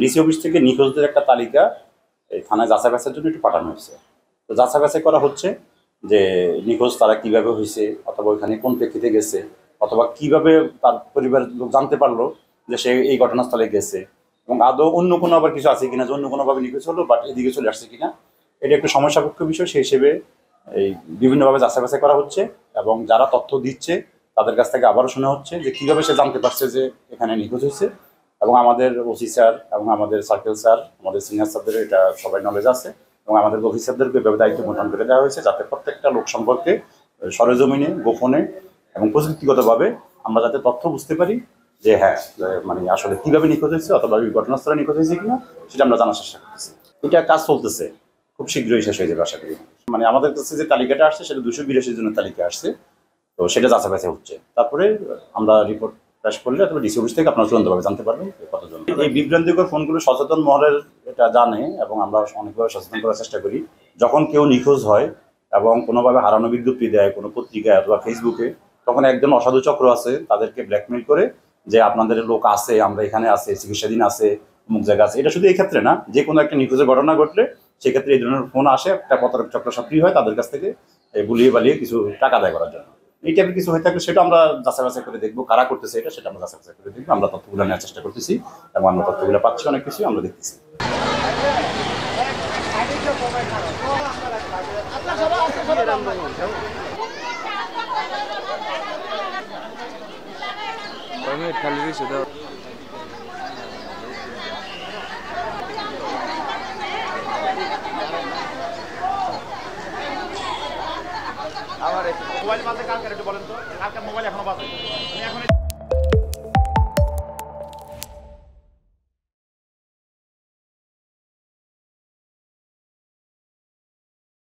DC office থেকে নিখোঁজদের একটা তালিকা এই থানায় যাচাই বাছাইয়ের জন্য একটু পাঠানো হয়েছে। তো যাচাই বাছাই করা হচ্ছে যে নিখোঁজ তারা কিভাবে হয়েছে, অথবা ওইখানে কোন প্রেক্ষিতে গেছে, অথবা কিভাবে তার পরিবারের লোক জানতে পারলো যে সে এই ঘটনাস্থলে গেছে, এবং আদৌ অন্য কোনো আবার কিছু আছে কিনা যে অন্য কোনোভাবে নিখোঁজ হলো বাট এদিকে চলে আসছে কিনা। এটা একটু সমস্যা সাপেক্ষ বিষয়, সেই হিসেবে এই বিভিন্নভাবে যাচাই বাছাই করা হচ্ছে এবং যারা তথ্য দিচ্ছে তাদের কাছ থেকে আবারও শোনা হচ্ছে যে কীভাবে সে জানতে পারছে যে এখানে নিখোঁজ হয়েছে। এবং আমাদের ওসি স্যার এবং আমাদের সার্কেল স্যার, আমাদের সিনিয়র স্যারদের এটা সবাই নলেজ আছে, এবং আমাদের অফিসারদেরকে এভাবে দায়িত্ব বন্টন করে দেওয়া হয়েছে যাতে প্রত্যেকটা লোক সম্পর্কে সরেজমিনে, গোপনে এবং প্রযুক্তিগতভাবে আমরা যাতে তথ্য বুঝতে পারি যে হ্যাঁ মানে আসলে কীভাবে নিখোঁজ হয়েছে অথবা ওই ঘটনাস্থলে নিখোঁজ হয়েছে কিনা সেটা আমরা জানার চেষ্টা করতেছি। এটা কাজ চলতেছে, খুব শীঘ্রই শেষ হয়ে যাবে আশা করি। মানে আমাদের কাছে যে তালিকাটা আসছে সেটা 282 জনের তালিকা আসছে, তো সেটা যাচাই বাছাই হচ্ছে। তারপরে আমরা রিপোর্ট পেশ করলে অথবা ডিসি অফিস থেকে আপনারা চূড়ান্তভাবে জানতে পারবেন কতজন। এই বিভ্রান্তিকর ফোনগুলো সচেতন মহলের এটা জানে এবং আমরা অনেকভাবে সচেতন করার চেষ্টা করি। যখন কেউ নিখোঁজ হয় এবং কোনোভাবে হারানো বিজ্ঞপ্তি দেয় কোনো পত্রিকায় অথবা ফেসবুকে, তখন একজন অসাধু চক্র আছে তাদেরকে ব্ল্যাকমেল করে যে আপনাদের লোক আছে, আমরা এখানে আছে, চিকিৎসাধীন আছে, অমুক জায়গা আছে। এটা শুধু এই ক্ষেত্রে না, যে কোনো একটা নিখোঁজের ঘটনা ঘটলে সেক্ষেত্রে এই ধরনের ফোন আসে, একটা প্রতারক চক্র সক্রিয় হয় তাদের কাছ থেকে বুলিয়ে বালিয়ে কিছু টাকা আদায় করার জন্য। এই টাইপের কিছু হয়ে থাকলে সেটা আমরা যাচাই বাছাই করে দেখবো, কারা করতেছে এটা সেটা আমরা যাচাই বাছাই করে দেখবো। আমরা তথ্যগুলো নেওয়ার চেষ্টা করতেছি এবং আমরা তথ্যগুলো পাচ্ছি, অনেক কিছু আমরা দেখতেছি। আমার মোবাইল বাজে কালকে একটু বলেন তো, কালকে মোবাইল এখনো বাজে।